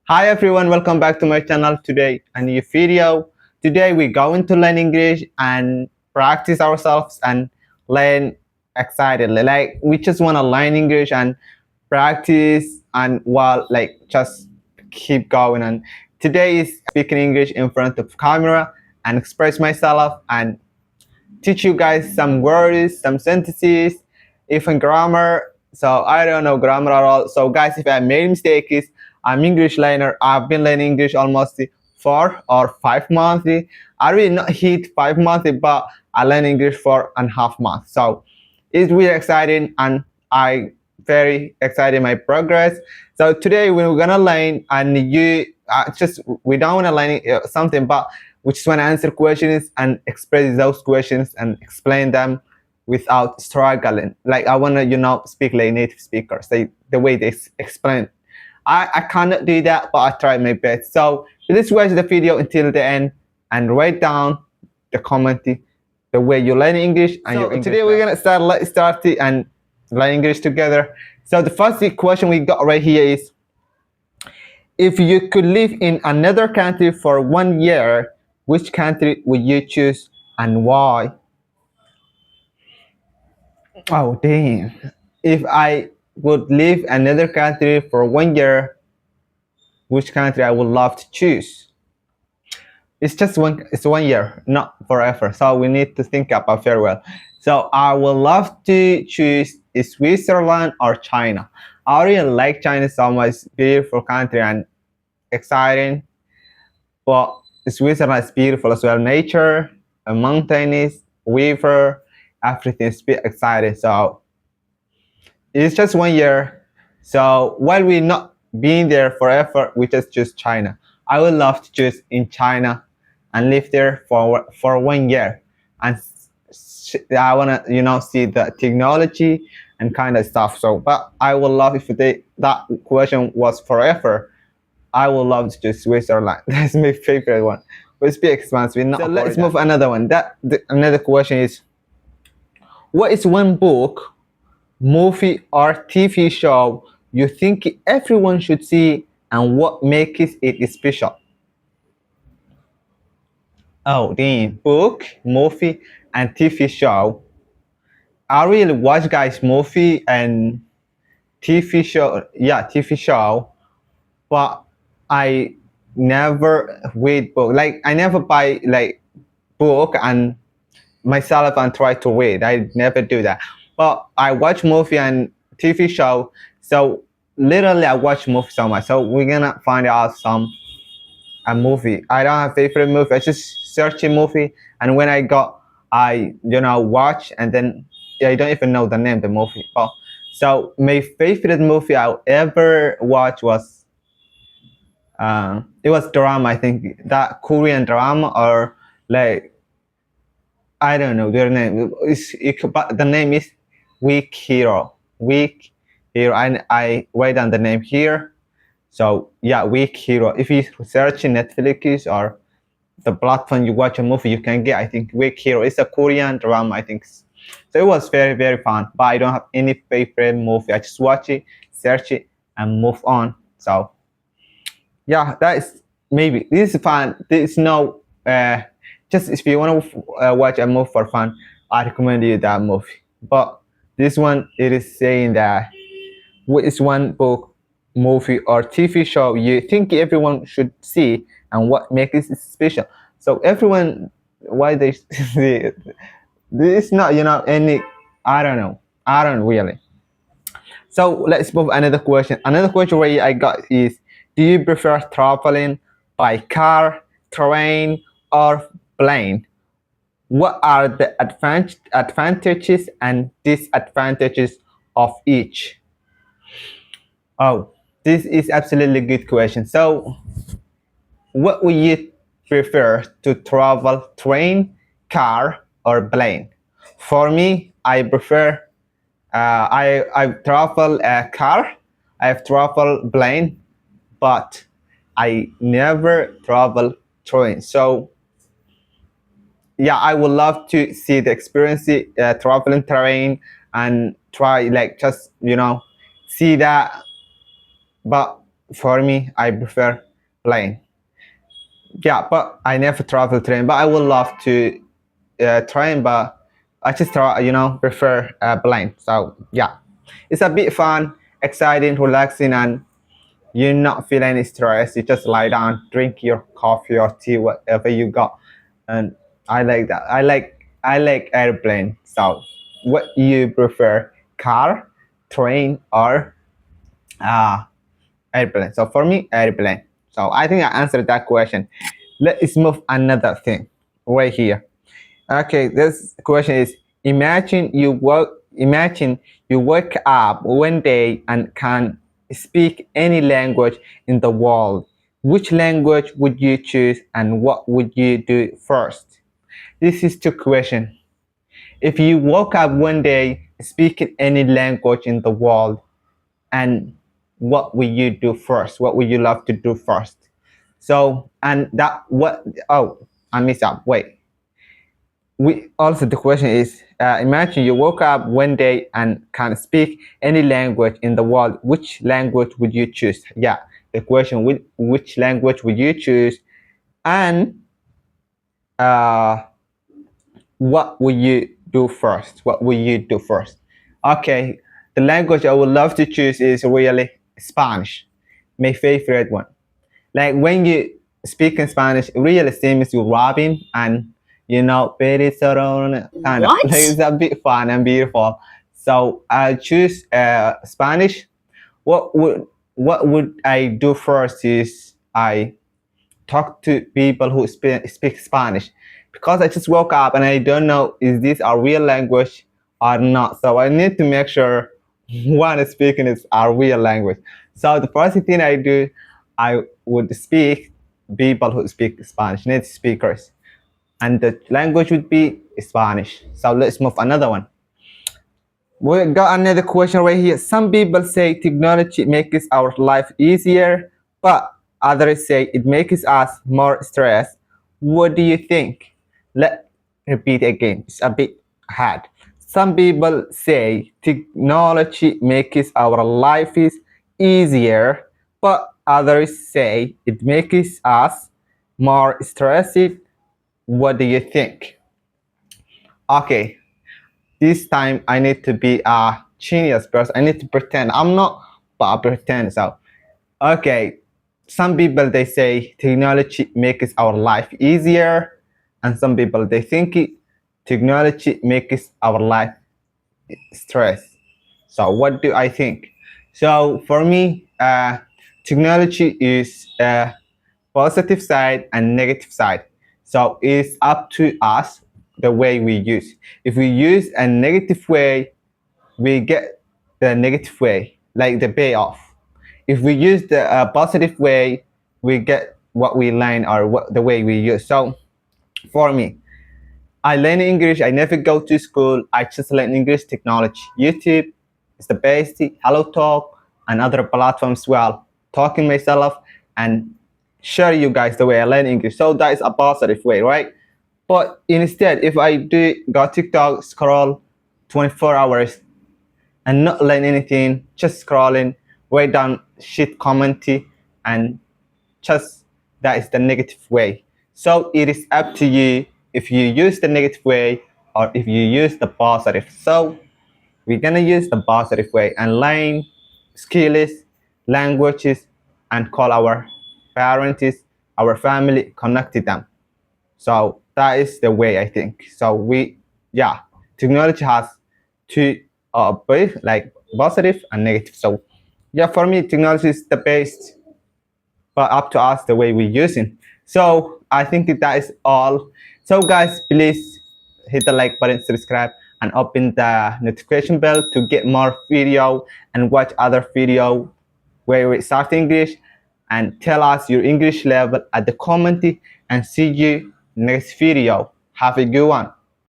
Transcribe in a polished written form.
Hi everyone, welcome back to my channel. Today a new video. Today we're going to learn English and practice ourselves and learn excitedly. Like we just want to learn English and practice and while like just keep going. And today is speaking English in front of camera and express myself and teach you guys some words, some sentences, even grammar. So I don't know grammar at all. So guys, if I made mistakes, I'm English learner. I've been learning English almost 4 or 5 months. I really not hit 5 months, but I learn English for and half month. So it's really exciting and I very excited my progress. So today we're gonna learn and you just we don't wanna learn something, but we just wanna answer questions and express those questions and explain them without struggling. Like I wanna speak like native speakers, the way they explain. I cannot do that, but I try my best. So please watch the video until the end and write down the comment the way you learn English and your English. Today we're gonna let's start it and learn English together. So the first question we got right here is, if you could live in another country for 1 year, which country would you choose and why? Oh damn. If I would live another country for 1 year, which country I would love to choose? It's 1 year, not forever. So we need to think about very well. So I would love to choose Switzerland or China. I really like China so much, beautiful country and exciting. But Switzerland is beautiful as well. Nature, mountains, river, everything is exciting. So it's just 1 year. So while we're not being there forever, we just choose China. I would love to choose in China and live there for 1 year. And I wanna see the technology and kind of stuff. So, but I would love if that question was forever. I would love to choose Switzerland. That's my favorite one. But it's big expensive. So let's move another one. Another question is, what is one book, movie, or TV show you think everyone should see and what makes it special? Oh, the book, movie, and TV show. I really watch guys movie and TV show. Yeah, TV show, but I never read book. Like I never buy like book and myself and try to read. I never do that. But I watch movie and TV show. So literally, I watch movie so much. So we're gonna find out some a movie. I don't have favorite movie. I just search a movie, and when I got, I watch, and then I don't even know the name of the movie. But so my favorite movie I ever watched was it was drama. I think that Korean drama or like I don't know their name. But the name is Weak Hero. Weak Hero, and I write down the name here. So yeah, Weak Hero. If you search in Netflix or the platform you watch a movie, you can get. I think Weak Hero is a Korean drama. I think so. It was very fun. But I don't have any favorite movie. I just watch it, search it, and move on. So yeah, that is maybe this is fun. There's no just if you want to watch a movie for fun, I recommend you that movie. But this one it is saying that what is one book, movie, or TV show you think everyone should see and what makes it special? So everyone, why they see it? This is not any. I don't know. I don't really. So let's move another question. Another question where I got is, do you prefer traveling by car, train, or plane? What are the advantages and disadvantages of each? Oh, this is absolutely good question. So, what would you prefer to travel, train, car, or plane? For me, I prefer I travel a car, I've traveled plane, but I never travel train. So yeah, I would love to see the experience traveling train and try like just see that. But for me, I prefer plane. Yeah, but I never travel train. But I would love to train, but I just try, prefer plane. So yeah, it's a bit fun, exciting, relaxing, and you not feel any stress. You just lie down, drink your coffee or tea, whatever you got, and I like that. I like airplane. So, what you prefer, car, train, or uh, airplane? So for me, airplane. So I think I answered that question. Let's move another thing right here. Okay, this question is: Imagine you wake up one day and can speak any language in the world. Which language would you choose, and what would you do first? This is two questions. If you woke up one day speaking any language in the world, and what will you do first? What would you love to do first? So, and that what? Oh, I missed up. Wait, we also the question is imagine you woke up one day and can speak any language in the world. Which language would you choose? Yeah, the question, which language would you choose, and uh, what would you do first? What would you do first? Okay, the language I would love to choose is really Spanish, my favorite one. Like when you speak in Spanish, it really seems you Robin and very surround kind of What? like it's a bit fun and beautiful. So I choose Spanish. What would I do first is I talk to people who speak Spanish because I just woke up and I don't know is this our real language or not. So I need to make sure what I'm speaking is our real language. So the first thing I do, I would speak people who speak Spanish, native speakers, and the language would be Spanish. So let's move another one. We got another question right here. Some people say technology makes our life easier, but others say it makes us more stressed. What do you think? Let repeat again. It's a bit hard. Some people say technology makes our life is easier, but others say it makes us more stressed. What do you think? Okay, this time I need to be a genius person. I need to pretend. I'm not, but I pretend. So, okay, some people they say technology makes our life easier, and some people they think technology makes our life stress. So, what do I think? So, for me, technology is a positive side and negative side. So it's up to us the way we use. If we use a negative way, we get the negative way, like the payoff. If we use the positive way, we get what we learn or the way we use. So for me, I learn English. I never go to school. I just learn English technology. YouTube is the best. Hello Talk and other platforms as well. Talking myself and share you guys the way I learn English. So that is a positive way, right? But instead, if I do go TikTok, scroll 24 hours and not learn anything, just scrolling, write down shit commenty, and just that is the negative way. So it is up to you if you use the negative way or if you use the positive. So we're gonna use the positive way and learn skills, languages, and call our parents, our family, connect to them. So that is the way I think. So yeah, technology has two both like positive and negative. So yeah, for me, technology is the best, but up to us the way we use it. So I think that is all. So guys, please hit the like button, subscribe, and open the notification bell to get more video and watch other video where we start English and tell us your English level at the comment and see you next video. Have a good one.